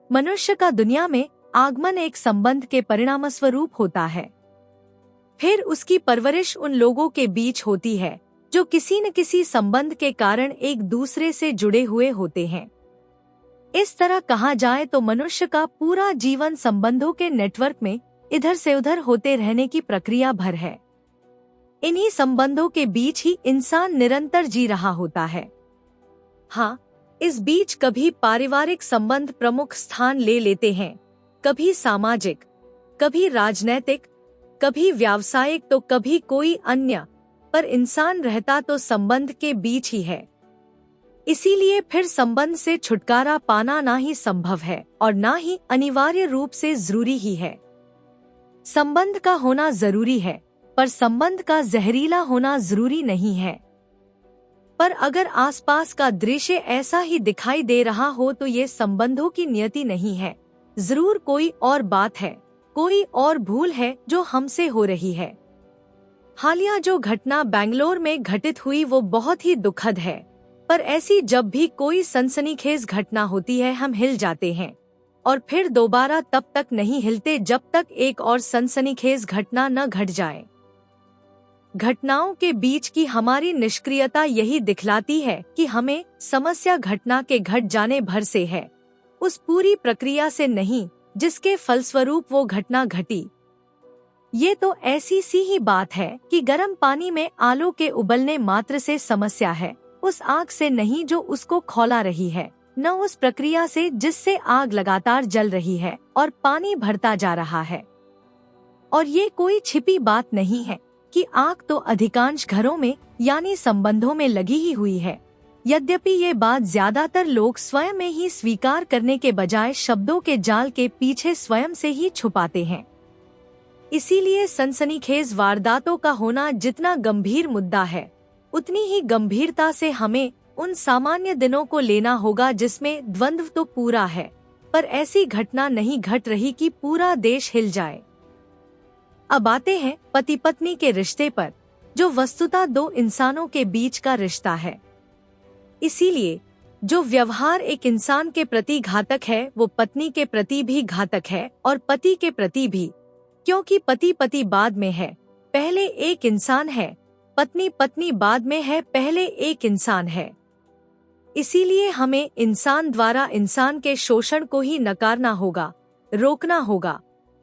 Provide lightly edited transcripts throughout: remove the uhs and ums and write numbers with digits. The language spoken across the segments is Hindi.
मनुष्य का दुनिया में आगमन एक संबंध के परिणामस्वरूप होता है। फिर उसकी परवरिश उन लोगों के बीच होती है जो किसी न किसी संबंध के कारण एक दूसरे से जुड़े हुए होते हैं। इस तरह कहा जाए तो मनुष्य का पूरा जीवन संबंधों के नेटवर्क में इधर से उधर होते रहने की प्रक्रिया भर है। इन्हीं संबंधों के बीच ही इंसान निरंतर जी रहा होता है। हाँ, इस बीच कभी पारिवारिक संबंध प्रमुख स्थान ले लेते हैं, कभी सामाजिक, कभी राजनैतिक, कभी व्यावसायिक तो कभी कोई अन्य, पर इंसान रहता तो संबंध के बीच ही है। इसीलिए फिर संबंध से छुटकारा पाना ना ही संभव है और ना ही अनिवार्य रूप से जरूरी ही है। संबंध का होना जरूरी है, पर संबंध का जहरीला होना जरूरी नहीं है। पर अगर आसपास का दृश्य ऐसा ही दिखाई दे रहा हो तो ये संबंधों की नियति नहीं है, जरूर कोई और बात है, कोई और भूल है जो हमसे हो रही है। हालिया जो घटना बेंगलोर में घटित हुई वो बहुत ही दुखद है, पर ऐसी जब भी कोई सनसनीखेज घटना होती है हम हिल जाते हैं और फिर दोबारा तब तक नहीं हिलते जब तक एक और सनसनीखेज घटना न घट जाए। घटनाओं के बीच की हमारी निष्क्रियता यही दिखलाती है कि हमें समस्या घटना के घट जाने भर से है, उस पूरी प्रक्रिया से नहीं जिसके फलस्वरूप वो घटना घटी। ये तो ऐसी सी ही बात है कि गर्म पानी में आलू के उबलने मात्र से समस्या है, उस आग से नहीं जो उसको खौला रही है, न उस प्रक्रिया से जिससे आग लगातार जल रही है और पानी भरता जा रहा है। और ये कोई छिपी बात नहीं है कि आग तो अधिकांश घरों में यानी संबंधों में लगी ही हुई है। यद्यपि ये बात ज्यादातर लोग स्वयं में ही स्वीकार करने के बजाय शब्दों के जाल के पीछे स्वयं से ही छुपाते हैं। इसीलिए सनसनीखेज वारदातों का होना जितना गंभीर मुद्दा है, उतनी ही गंभीरता से हमें उन सामान्य दिनों को लेना होगा जिसमें द्वंद्व तो पूरा है, पर ऐसी घटना नहीं घट रही कि पूरा देश हिल जाए। अब आते हैं पति पत्नी के रिश्ते पर, जो वस्तुतः दो इंसानों के बीच का रिश्ता है। इसीलिए जो व्यवहार एक इंसान के प्रति घातक है वो पत्नी के प्रति भी घातक है और पति के प्रति भी, क्योंकि पति पति बाद में है, पहले एक इंसान है, पत्नी पत्नी बाद में है, पहले एक इंसान है। इसीलिए हमें इंसान द्वारा इंसान के शोषण को ही नकारना होगा, रोकना होगा,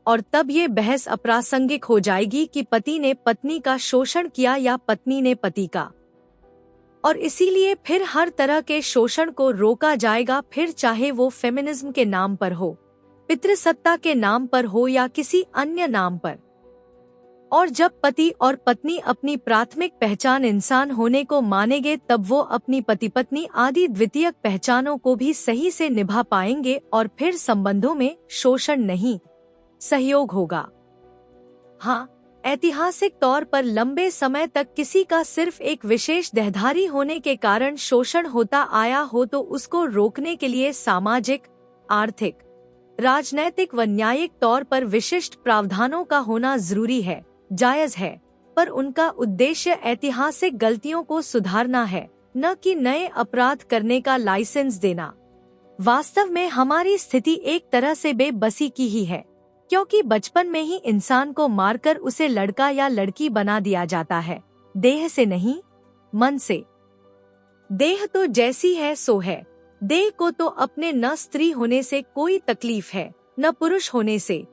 और तब ये बहस अप्रासंगिक हो जाएगी कि पति ने पत्नी का शोषण किया या पत्नी ने पति का। और इसीलिए फिर हर तरह के शोषण को रोका जाएगा, फिर चाहे वो फेमिनिज्म के नाम पर हो, पितृसत्ता के नाम पर हो या किसी अन्य नाम पर। और जब पति और पत्नी अपनी प्राथमिक पहचान इंसान होने को मानेंगे तब वो अपनी पति पत्नी आदि द्वितीयक पहचानों को भी सही से निभा पाएंगे और फिर संबंधों में शोषण नहीं, सहयोग होगा। हाँ, ऐतिहासिक तौर पर लंबे समय तक किसी का सिर्फ एक विशेष देहधारी होने के कारण शोषण होता आया हो तो उसको रोकने के लिए सामाजिक, आर्थिक, राजनैतिक व न्यायिक तौर पर विशिष्ट प्रावधानों का होना जरूरी है, जायज है, पर उनका उद्देश्य ऐतिहासिक गलतियों को सुधारना है, न कि नए अपराध करने का लाइसेंस देना। वास्तव में हमारी स्थिति एक तरह से बेबसी की ही है, क्योंकि बचपन में ही इंसान को मारकर उसे लड़का या लड़की बना दिया जाता है, देह से नहीं, मन से। देह तो जैसी है सो है, देह को तो अपने न स्त्री होने से कोई तकलीफ है, न पुरुष होने से।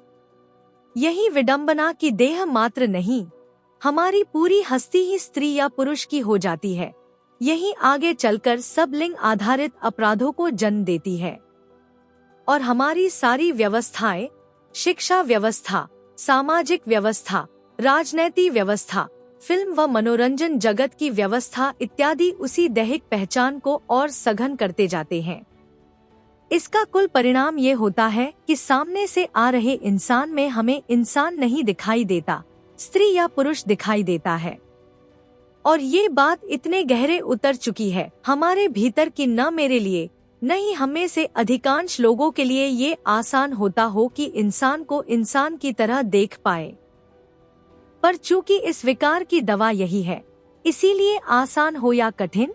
यही विडंबना की देह मात्र नहीं, हमारी पूरी हस्ती ही स्त्री या पुरुष की हो जाती है। यही आगे चलकर सब लिंग आधारित अपराधों को जन्म देती है। और हमारी सारी व्यवस्थाएं, शिक्षा व्यवस्था, सामाजिक व्यवस्था, राजनीति व्यवस्था, फिल्म व मनोरंजन जगत की व्यवस्था इत्यादि उसी दैहिक पहचान को और सघन करते जाते हैं। इसका कुल परिणाम ये होता है कि सामने से आ रहे इंसान में हमें इंसान नहीं दिखाई देता, स्त्री या पुरुष दिखाई देता है। और ये बात इतने गहरे उतर चुकी है हमारे भीतर कि न मेरे लिए नहीं हमें से अधिकांश लोगों के लिए ये आसान होता हो कि इंसान को इंसान की तरह देख पाए। पर चूंकि इस विकार की दवा यही है, इसीलिए आसान हो या कठिन,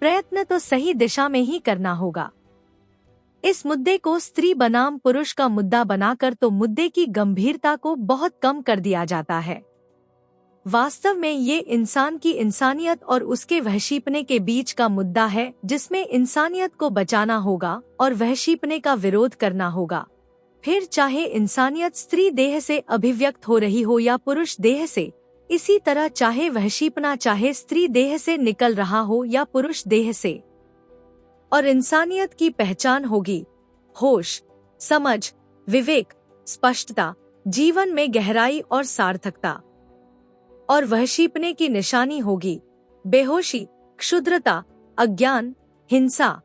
प्रयत्न तो सही दिशा में ही करना होगा। इस मुद्दे को स्त्री बनाम पुरुष का मुद्दा बनाकर तो मुद्दे की गंभीरता को बहुत कम कर दिया जाता है। वास्तव में ये इंसान की इंसानियत और उसके वहशीपने के बीच का मुद्दा है, जिसमें इंसानियत को बचाना होगा और वहशीपने का विरोध करना होगा। फिर चाहे इंसानियत स्त्री देह से अभिव्यक्त हो रही हो या पुरुष देह से, इसी तरह चाहे वहशीपना चाहे स्त्री देह से निकल रहा हो या पुरुष देह से। और इंसानियत की पहचान होगी होश, समझ, विवेक, स्पष्टता, जीवन में गहराई और सार्थकता। और वहशीपने की निशानी होगी बेहोशी, क्षुद्रता, अज्ञान, हिंसा।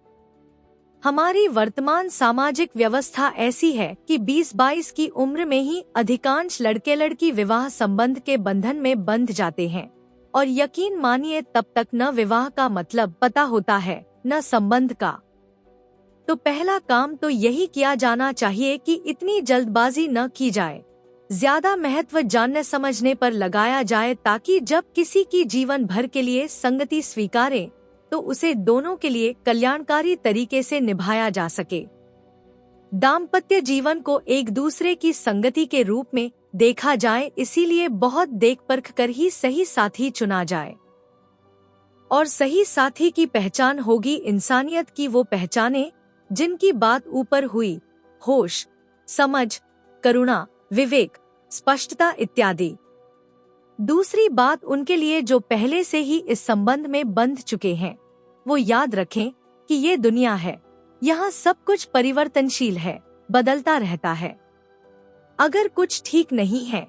हमारी वर्तमान सामाजिक व्यवस्था ऐसी है कि 20-22 की उम्र में ही अधिकांश लड़के लड़की विवाह संबंध के बंधन में बंध जाते हैं। और यकीन मानिए तब तक न विवाह का मतलब पता होता है न संबंध का। तो पहला काम तो यही किया जाना चाहिए कि इतनी जल्दबाजी न की जाए, ज्यादा महत्व जानने समझने पर लगाया जाए, ताकि जब किसी की जीवन भर के लिए संगति स्वीकारे तो उसे दोनों के लिए कल्याणकारी तरीके से निभाया जा सके। दाम्पत्य जीवन को एक दूसरे की संगति के रूप में देखा जाए, इसीलिए बहुत देख परख कर ही सही साथी चुना जाए। और सही साथी की पहचान होगी इंसानियत की वो पहचाने जिनकी बात ऊपर हुई, होश, समझ, करुणा, विवेक, स्पष्टता इत्यादि। दूसरी बात उनके लिए जो पहले से ही इस संबंध में बंध चुके हैं, वो याद रखें कि ये दुनिया है, यहाँ सब कुछ परिवर्तनशील है, बदलता रहता है। अगर कुछ ठीक नहीं है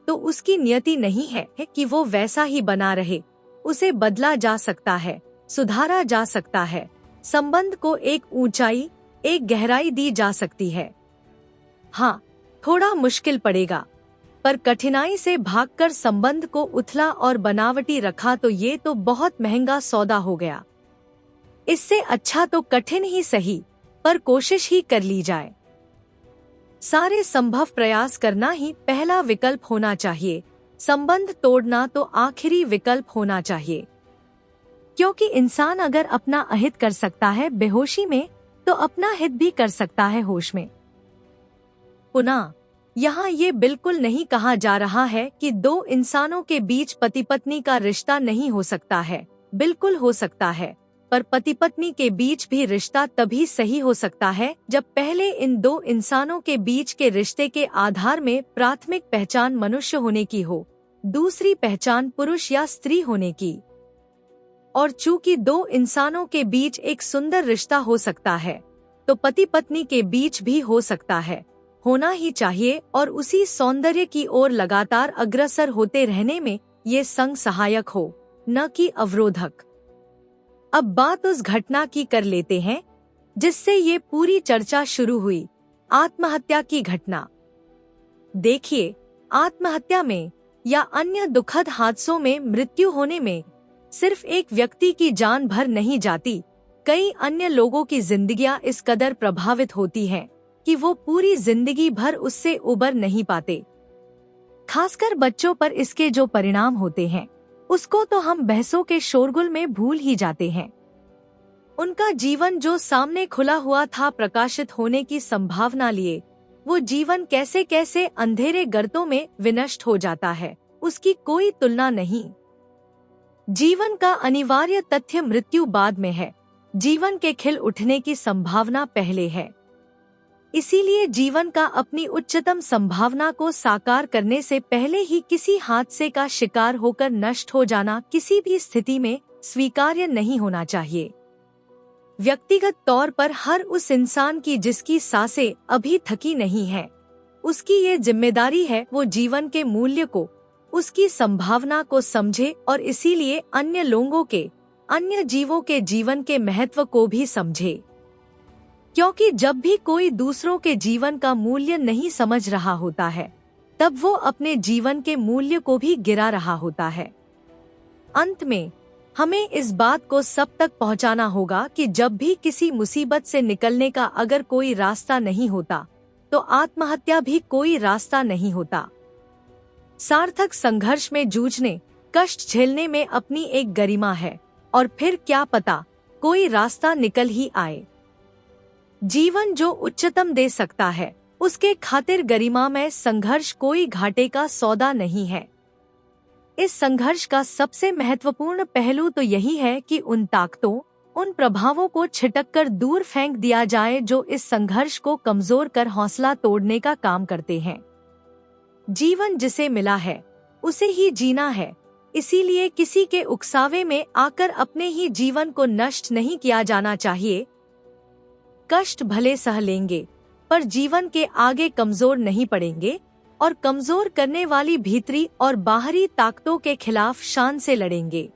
तो उसकी नियति नहीं है कि वो वैसा ही बना रहे, उसे बदला जा सकता है, सुधारा जा सकता है, संबंध को एक ऊंचाई, एक गहराई दी जा सकती है। हाँ, थोड़ा मुश्किल पड़ेगा, पर कठिनाई से भागकर संबंध को उथला और बनावटी रखा तो ये तो बहुत महंगा सौदा हो गया। इससे अच्छा तो कठिन ही सही, पर कोशिश ही कर ली जाए। सारे संभव प्रयास करना ही पहला विकल्प होना चाहिए, संबंध तोड़ना तो आखिरी विकल्प होना चाहिए। क्योंकि इंसान अगर अपना अहित कर सकता है बेहोशी में, तो अपना हित भी कर सकता है होश में। पुनः यहाँ ये बिल्कुल नहीं कहा जा रहा है कि दो इंसानों के बीच पति पत्नी का रिश्ता नहीं हो सकता है, बिल्कुल हो सकता है। पर पति पत्नी के बीच भी रिश्ता तभी सही हो सकता है जब पहले इन दो इंसानों के बीच के रिश्ते के आधार में प्राथमिक पहचान मनुष्य होने की हो, दूसरी पहचान पुरुष या स्त्री होने की। और चूंकि दो इंसानों के बीच एक सुंदर रिश्ता हो सकता है, तो पति पत्नी के बीच भी हो सकता है, होना ही चाहिए। और उसी सौंदर्य की ओर लगातार अग्रसर होते रहने में ये संग सहायक हो, न कि अवरोधक। अब बात उस घटना की कर लेते हैं जिससे ये पूरी चर्चा शुरू हुई, आत्महत्या की घटना। देखिए, आत्महत्या में या अन्य दुखद हादसों में मृत्यु होने में सिर्फ एक व्यक्ति की जान भर नहीं जाती, कई अन्य लोगों की जिंदगियां इस कदर प्रभावित होती हैं कि वो पूरी जिंदगी भर उससे उबर नहीं पाते। खासकर बच्चों पर इसके जो परिणाम होते हैं, उसको तो हम बहसों के शोरगुल में भूल ही जाते हैं। उनका जीवन जो सामने खुला हुआ था प्रकाशित होने की संभावना लिए, वो जीवन कैसे कैसे अंधेरे गर्तों में विनष्ट हो जाता है, उसकी कोई तुलना नहीं। जीवन का अनिवार्य तथ्य मृत्यु बाद में है, जीवन के खिल उठने की संभावना पहले है। इसीलिए जीवन का अपनी उच्चतम संभावना को साकार करने से पहले ही किसी हादसे का शिकार होकर नष्ट हो जाना किसी भी स्थिति में स्वीकार्य नहीं होना चाहिए। व्यक्तिगत तौर पर हर उस इंसान की जिसकी सांसें अभी थकी नहीं है, उसकी ये जिम्मेदारी है वो जीवन के मूल्य को, उसकी संभावना को समझे और इसीलिए अन्य लोगों के, अन्य जीवों के जीवन के महत्व को भी समझे। क्योंकि जब भी कोई दूसरों के जीवन का मूल्य नहीं समझ रहा होता है, तब वो अपने जीवन के मूल्य को भी गिरा रहा होता है। अंत में हमें इस बात को सब तक पहुंचाना होगा कि जब भी किसी मुसीबत से निकलने का अगर कोई रास्ता नहीं होता, तो आत्महत्या भी कोई रास्ता नहीं होता। सार्थक संघर्ष में जूझने, कष्ट झेलने में अपनी एक गरिमा है, और फिर क्या पता कोई रास्ता निकल ही आए। जीवन जो उच्चतम दे सकता है, उसके खातिर गरिमामय संघर्ष कोई घाटे का सौदा नहीं है। इस संघर्ष का सबसे महत्वपूर्ण पहलू तो यही है कि उन ताकतों, उन प्रभावों को छिटककर दूर फेंक दिया जाए जो इस संघर्ष को कमजोर कर हौसला तोड़ने का काम करते हैं। जीवन जिसे मिला है उसे ही जीना है, इसीलिए किसी के उकसावे में आकर अपने ही जीवन को नष्ट नहीं किया जाना चाहिए। कष्ट भले सह लेंगे पर जीवन के आगे कमजोर नहीं पड़ेंगे और कमजोर करने वाली भीतरी और बाहरी ताकतों के खिलाफ शान से लड़ेंगे।